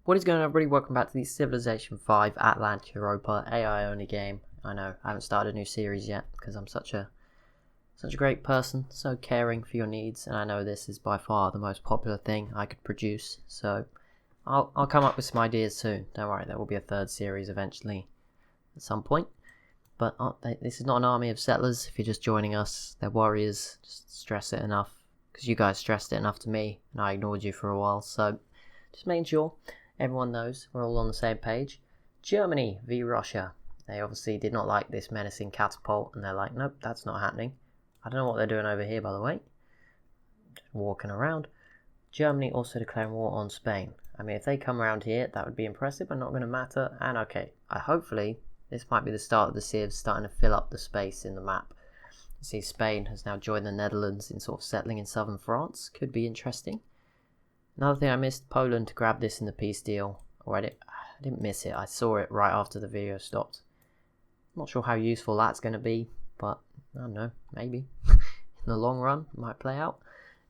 What is going on, everybody? Welcome back to the Civilization 5 Atlanteuropa AI only game. I know, I haven't started a new series yet because I'm such a great person, so caring for your needs, and I know this is by far the most popular thing I could produce, so I'll come up with some ideas soon. Don't worry, there will be a third series eventually at some point. But this is not an army of settlers. If you're just joining us, they're warriors. Just stress it enough, because you guys stressed it enough to me, and I ignored you for a while, so just making sure everyone knows we're all on the same page. Germany v Russia. They obviously did not like this menacing catapult, and they're like, nope, that's not happening. I don't know what they're doing over here, by the way. Just walking around. Germany also declaring war on Spain. I mean, if they come around here, that would be impressive, but not going to matter. And okay, hopefully this might be the start of the Civs starting to fill up the space in the map. You see, Spain has now joined the Netherlands in sort of settling in southern France. Could be interesting. Another thing I missed, Poland to grab this in the peace deal. Or I didn't miss it, I saw it right after the video stopped. Not sure how useful that's going to be, but I don't know, maybe. In the long run, it might play out.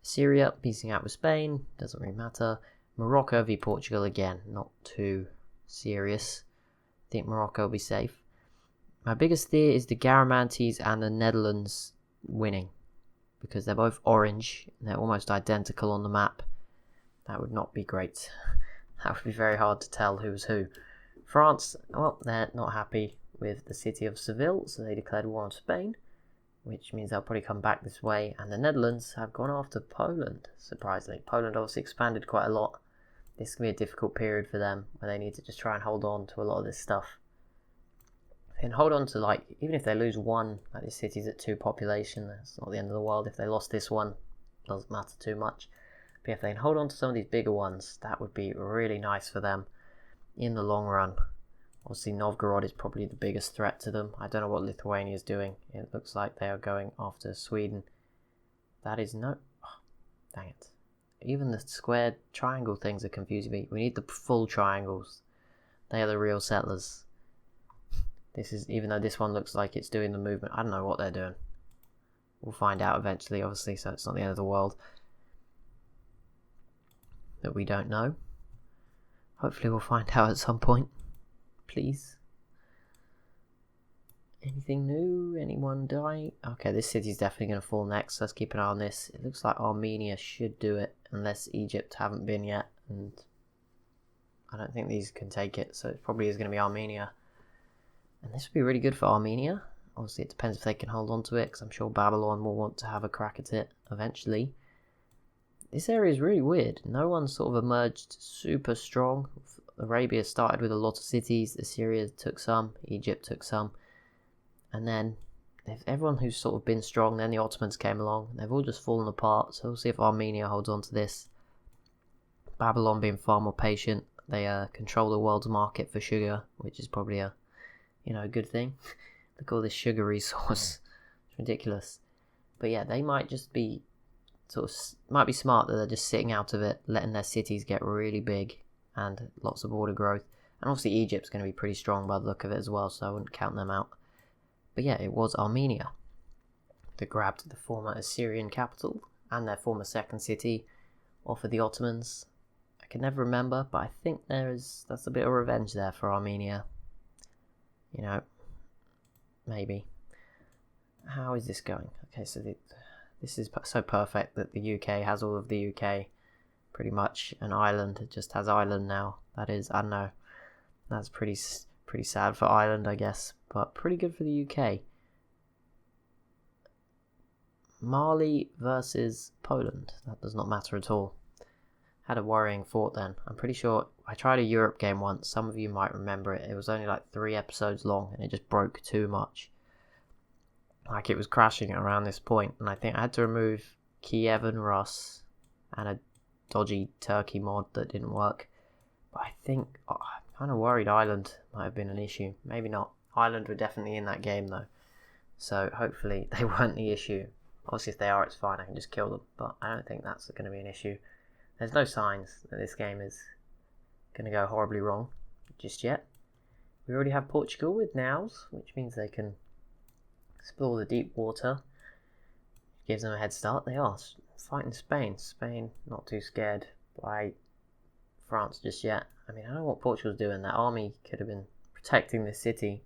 Syria piecing out with Spain, doesn't really matter. Morocco v Portugal again, not too serious. I think Morocco will be safe. My biggest fear is the Garamantes and the Netherlands winning, because they're both orange, and they're almost identical on the map. That would not be great. That would be very hard to tell who's who. France, well, they're not happy with the city of Seville, so they declared war on Spain, which means they'll probably come back this way. And the Netherlands have gone after Poland, surprisingly. Poland obviously expanded quite a lot. This is going to be a difficult period for them, where they need to just try and hold on to a lot of this stuff. And hold on to, like, even if they lose one, like this city's at 2 population, that's not the end of the world. If they lost this one, it doesn't matter too much. But if they can hold on to some of these bigger ones, that would be really nice for them in the long run. Obviously, Novgorod is probably the biggest threat to them. I don't know what Lithuania is doing. It looks like they are going after Sweden. That is no... Oh, dang it. Even the square triangle things are confusing me. We need the full triangles. They are the real settlers. This is, even though this one looks like it's doing the movement, I don't know what they're doing. We'll find out eventually, obviously, so it's not the end of the world. That we don't know. Hopefully we'll find out at some point. Please. Anything new? Anyone die? Okay, this city's definitely going to fall next. Let's keep an eye on this. It looks like Armenia should do it, unless Egypt haven't been yet, and I don't think these can take it, so it probably is going to be Armenia. And this would be really good for Armenia. Obviously it depends if they can hold on to it, because I'm sure Babylon will want to have a crack at it eventually. This area is really weird. No one sort of emerged super strong. Arabia started with a lot of cities. Assyria took some. Egypt took some. And then everyone who's sort of been strong, then the Ottomans came along. They've all just fallen apart. So we'll see if Armenia holds on to this. Babylon being far more patient. They control the world's market for sugar, which is probably a good thing. Look at all this sugar resource. It's ridiculous. But yeah, they might just be might be smart that they're just sitting out of it, letting their cities get really big and lots of border growth. And obviously Egypt's going to be pretty strong by the look of it as well, so I wouldn't count them out. But yeah, it was Armenia that grabbed the former Assyrian capital and their former second city off of the Ottomans. I can never remember, but I think that's a bit of revenge there for Armenia. Maybe. How is this going? Okay, so this is so perfect that the UK has all of the UK, pretty much, and Ireland, it just has Ireland now. That is, I don't know, that's pretty sad for Ireland, I guess, but pretty good for the UK. Mali versus Poland, that does not matter at all. Had a worrying thought then. I'm pretty sure I tried a Europe game once, some of you might remember it. It was only like 3 episodes long, and it just broke too much. Like, it was crashing around this point, and I think I had to remove Kiev and Rus and a dodgy Turkey mod that didn't work. But I think, I'm kind of worried Ireland might have been an issue. Maybe not. Ireland were definitely in that game though, so hopefully they weren't the issue. Obviously if they are, it's fine, I can just kill them, but I don't think that's going to be an issue. There's no signs that this game is going to go horribly wrong just yet. We already have Portugal with nows, which means they can explore the deep water. Gives them a head start. They are fighting Spain. Spain not too scared by France just yet. I mean, I don't know what Portugal's doing. That army could have been protecting the city,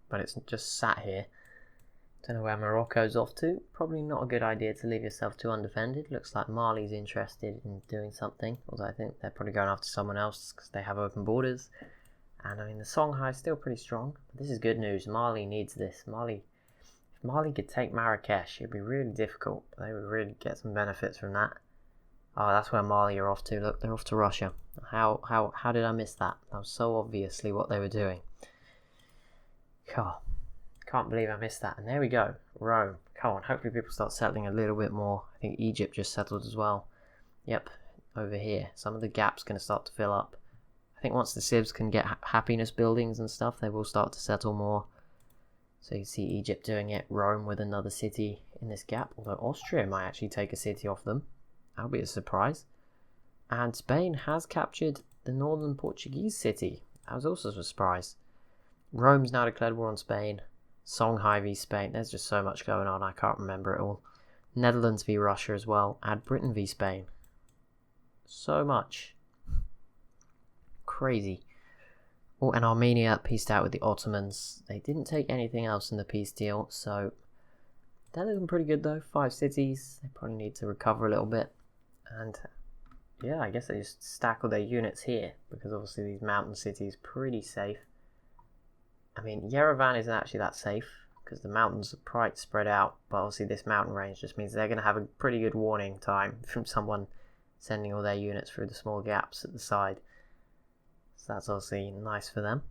but it's just sat here. Don't know where Morocco's off to. Probably not a good idea to leave yourself too undefended. Looks like Mali's interested in doing something, although I think they're probably going after someone else because they have open borders. And I mean, the Songhai is still pretty strong. But this is good news. Mali needs this. If Mali could take Marrakesh, it'd be really difficult. But they would really get some benefits from that. Oh, that's where Mali are off to. Look, they're off to Russia. How did I miss that? That was so obviously what they were doing. God. Can't believe I missed that. And there we go. Rome. Come on, hopefully people start settling a little bit more. I think Egypt just settled as well. Yep, over here. Some of the gaps going to start to fill up. I think once the civs can get happiness buildings and stuff, they will start to settle more. So you see Egypt doing it. Rome with another city in this gap. Although Austria might actually take a city off them. That'll be a surprise. And Spain has captured the northern Portuguese city. That was also a surprise. Rome's now declared war on Spain. Songhai v Spain. There's just so much going on. I can't remember it all. Netherlands v Russia as well. And Britain v Spain. So much. Crazy. Oh, and Armenia peaced out with the Ottomans. They didn't take anything else in the peace deal. So they're looking pretty good though. 5 cities. They probably need to recover a little bit. And yeah, I guess they just stack all their units here. Because obviously these mountain cities are pretty safe. I mean, Yerevan isn't actually that safe because the mountains are quite spread out, but obviously this mountain range just means they're going to have a pretty good warning time from someone sending all their units through the small gaps at the side. So that's obviously nice for them.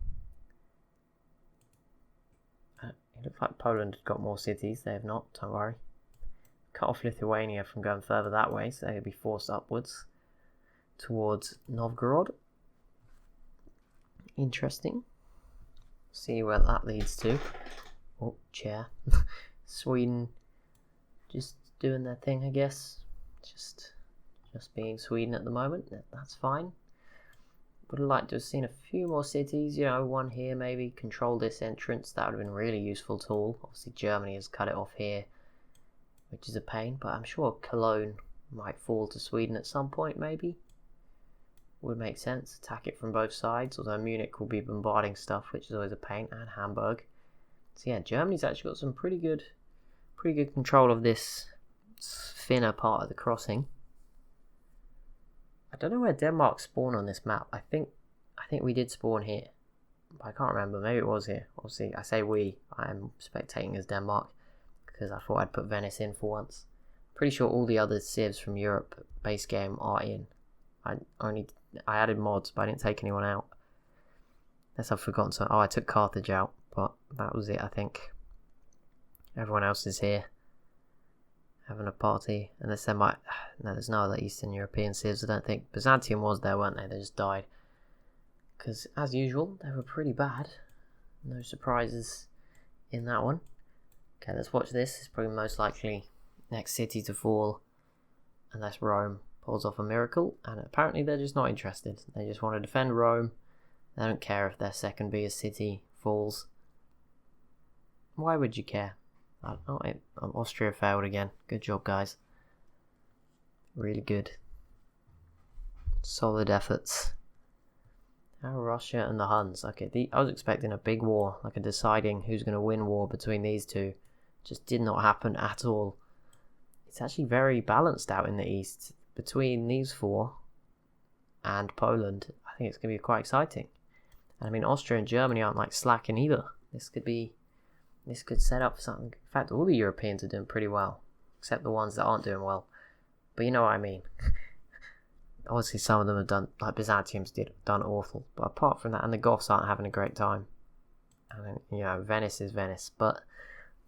It looks like Poland has got more cities. They have not, don't worry. Cut off Lithuania from going further that way, so they'll be forced upwards towards Novgorod. Interesting. See where that leads to. Oh, chair. Sweden just doing their thing, I guess. Just being Sweden at the moment. That's fine. Would have liked to have seen a few more cities. You know, one here maybe. Control this entrance. That would have been a really useful tool. Obviously Germany has cut it off here, which is a pain. But I'm sure Cologne might fall to Sweden at some point maybe. Would make sense. Attack it from both sides, although Munich will be bombarding stuff, which is always a pain, and Hamburg. So yeah, Germany's actually got some pretty good control of this thinner part of the crossing. I don't know where Denmark spawned on this map. I think we did spawn here, but I can't remember. Maybe it was here. Obviously, I say we. I am spectating as Denmark because I thought I'd put Venice in for once. Pretty sure all the other civs from Europe base game are in. I added mods, but I didn't take anyone out. Unless I've forgotten so. Oh, I took Carthage out, but that was it, I think. Everyone else is here. Having a party. Unless there might... No, there's no other Eastern European civs, I don't think. Byzantium was there, weren't they? They just died. Because, as usual, they were pretty bad. No surprises in that one. Okay, let's watch this. It's probably most likely next city to fall. Unless Rome pulls off a miracle, and apparently they're just not interested. They just want to defend Rome. They don't care if their second biggest city falls. Why would you care? Austria failed again. Good job, guys. Really good. Solid efforts. Now Russia and the Huns. Okay, I was expecting a big war, like a deciding who's going to win war between these two. Just did not happen at all. It's actually very balanced out in the east. Between these 4 and Poland, I think it's going to be quite exciting. And I mean, Austria and Germany aren't like slacking either. This could set up for something. In fact, all the Europeans are doing pretty well, except the ones that aren't doing well. But you know what I mean. Obviously, some of them have done, like Byzantium's done awful. But apart from that, and the Goths aren't having a great time. I mean, you know, Venice is Venice. But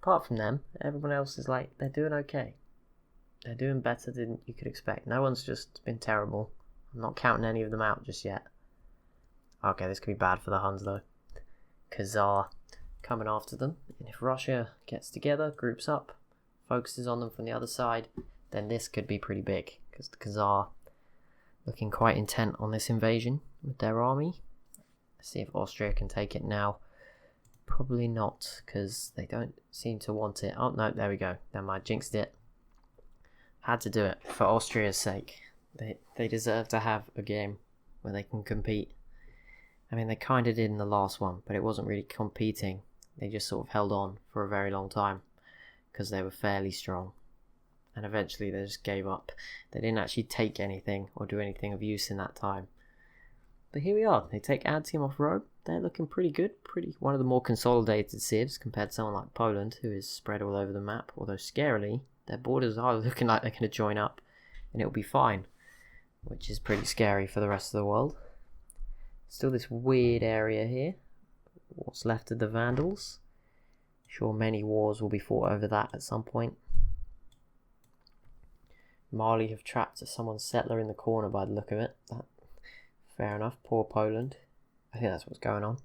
apart from them, everyone else is like, they're doing okay. They're doing better than you could expect. No one's just been terrible. I'm not counting any of them out just yet. Okay, this could be bad for the Huns though. Khazar coming after them. And if Russia gets together, groups up, focuses on them from the other side, then this could be pretty big. Because the Khazar looking quite intent on this invasion with their army. Let's see if Austria can take it now. Probably not, because they don't seem to want it. Oh no, there we go. Never mind, jinxed it. Had to do it for Austria's sake. They deserve to have a game. where they can compete. I mean, they kind of did in the last one, but it wasn't really competing. They just sort of held on for a very long time because they were fairly strong. And eventually they just gave up. They didn't actually take anything or do anything of use in that time. But here we are. They take Antium off Rome. They're looking pretty good. One of the more consolidated civs compared to someone like Poland, who is spread all over the map. Although scarily, their borders are looking like they're going to join up and it'll be fine, which is pretty scary for the rest of the world. Still this weird area here. What's left of the Vandals. Sure, many wars will be fought over that at some point. Mali have trapped someone's settler in the corner by the look of it. Fair enough, poor Poland. I think that's what's going on.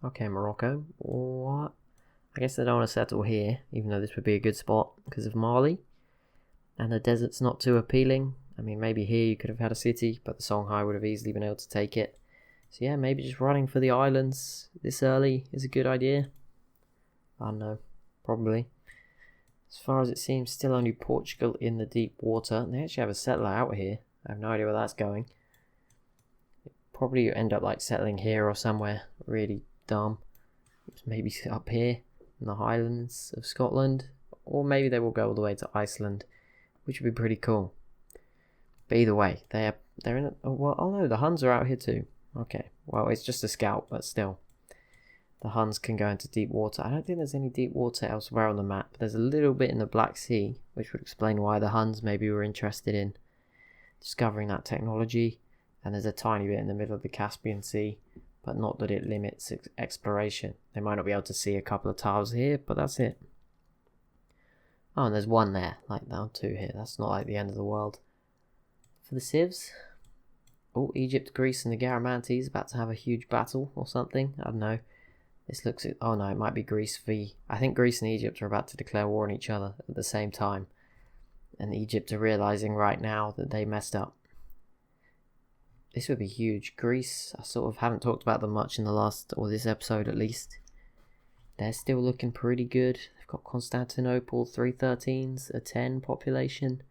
Okay, Morocco. What? I guess they don't want to settle here, even though this would be a good spot because of Mali. And the desert's not too appealing. I mean, maybe here you could have had a city, but the Songhai would have easily been able to take it. So yeah, maybe just running for the islands this early is a good idea. I don't know, probably. As far as it seems, still only Portugal in the deep water. They actually have a settler out here. I have no idea where that's going. Probably end up like settling here or somewhere really dumb. Maybe up here in the Highlands of Scotland. Or maybe they will go all the way to Iceland, which would be pretty cool. But either way, they're in it. Well, oh no, the Huns are out here too. Okay, well, it's just a scout, but still. The Huns can go into deep water. I don't think there's any deep water elsewhere on the map. There's a little bit in the Black Sea, which would explain why the Huns maybe were interested in discovering that technology. And there's a tiny bit in the middle of the Caspian Sea, but not that it limits exploration. They might not be able to see a couple of tiles here, but that's it. Oh, and there's one there, like now two here. That's not like the end of the world. For the civs, oh, Egypt, Greece, and the Garamantes about to have a huge battle or something. I don't know. This looks... Oh no, it might be Greece v... I think Greece and Egypt are about to declare war on each other at the same time. And Egypt are realising right now that they messed up. This would be huge. Greece, I sort of haven't talked about them much in the last... or this episode at least. They're still looking pretty good. They've got Constantinople, 313s, a 10 population.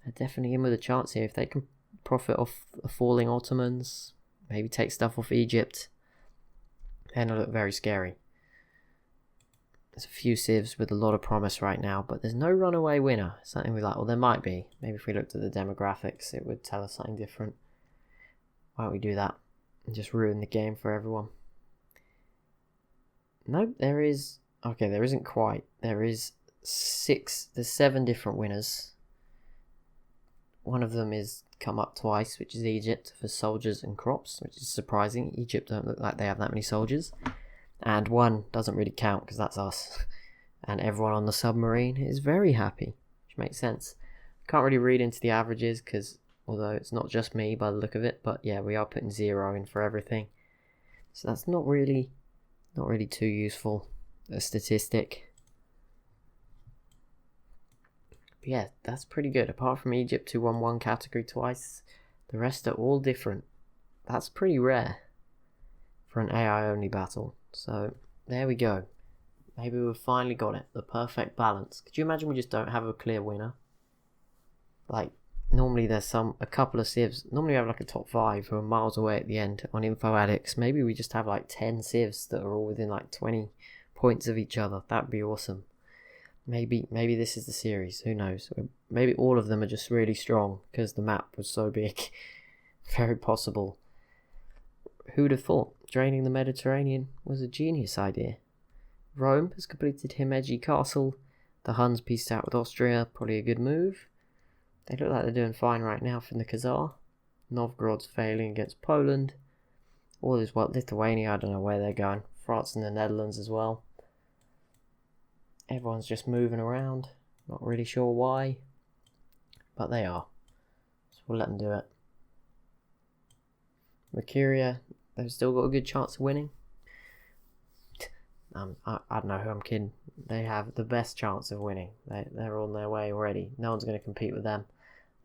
They're definitely in with a chance here. If they can profit off the falling Ottomans, maybe take stuff off Egypt... and it'll look very scary. There's a few civs with a lot of promise right now, but there's no runaway winner. Something we like. Well, there might be. Maybe if we looked at the demographics, it would tell us something different. Why don't we do that and just ruin the game for everyone? Nope, there is... Okay, there isn't quite. There's 7 different winners. One of them is come up twice, which is Egypt, for soldiers and crops, which is surprising. Egypt don't look like they have that many soldiers. And one doesn't really count because that's us. And everyone on the submarine is very happy, which makes sense. Can't really read into the averages because, although it's not just me by the look of it, but yeah, we are putting 0 in for everything. So that's not really too useful a statistic. But yeah, that's pretty good. Apart from Egypt, who won one category twice, the rest are all different. That's pretty rare for an AI only battle. So there we go. Maybe we've finally got it. The perfect balance. Could you imagine we just don't have a clear winner? Like, normally there's a couple of civs. Normally we have like a top 5 who are miles away at the end on Info Addicts. Maybe we just have like 10 civs that are all within like 20 points of each other. That'd be awesome. Maybe this is the series. Who knows? Maybe all of them are just really strong because the map was so big. Very possible. Who'd have thought? Draining the Mediterranean was a genius idea. Rome has completed Himeji Castle. The Huns pieced out with Austria. Probably a good move. They look like they're doing fine right now from the Khazar. Novgorod's failing against Poland. All is well. Lithuania, I don't know where they're going. France and the Netherlands as well. Everyone's just moving around. Not really sure why. But they are. So we'll let them do it. Mercuria, they've still got a good chance of winning. I don't know who I'm kidding. They have the best chance of winning. They're on their way already. No one's going to compete with them.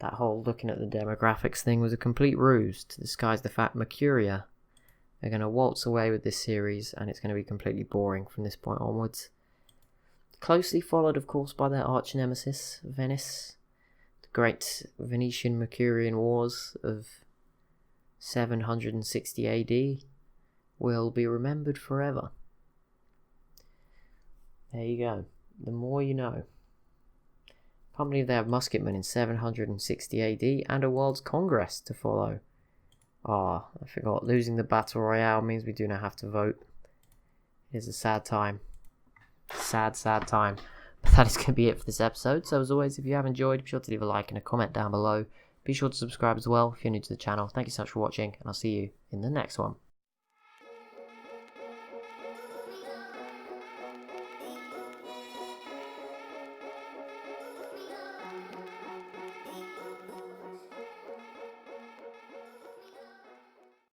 That whole looking at the demographics thing was a complete ruse to disguise the fact Mercuria are going to waltz away with this series and it's going to be completely boring from this point onwards. Closely followed, of course, by their arch nemesis, Venice. The great Venetian Mercurian Wars of 760 AD will be remembered forever. There you go. The more you know. Can't believe they have musketmen in 760 AD and a World's Congress to follow. Ah, I forgot. Losing the Battle Royale means we do not have to vote. It is a sad time. Sad, sad time. But that is going to be it for this episode. So as always, if you have enjoyed, be sure to leave a like and a comment down below. Be sure to subscribe as well if you're new to the channel. Thank you so much for watching, and I'll see you in the next one.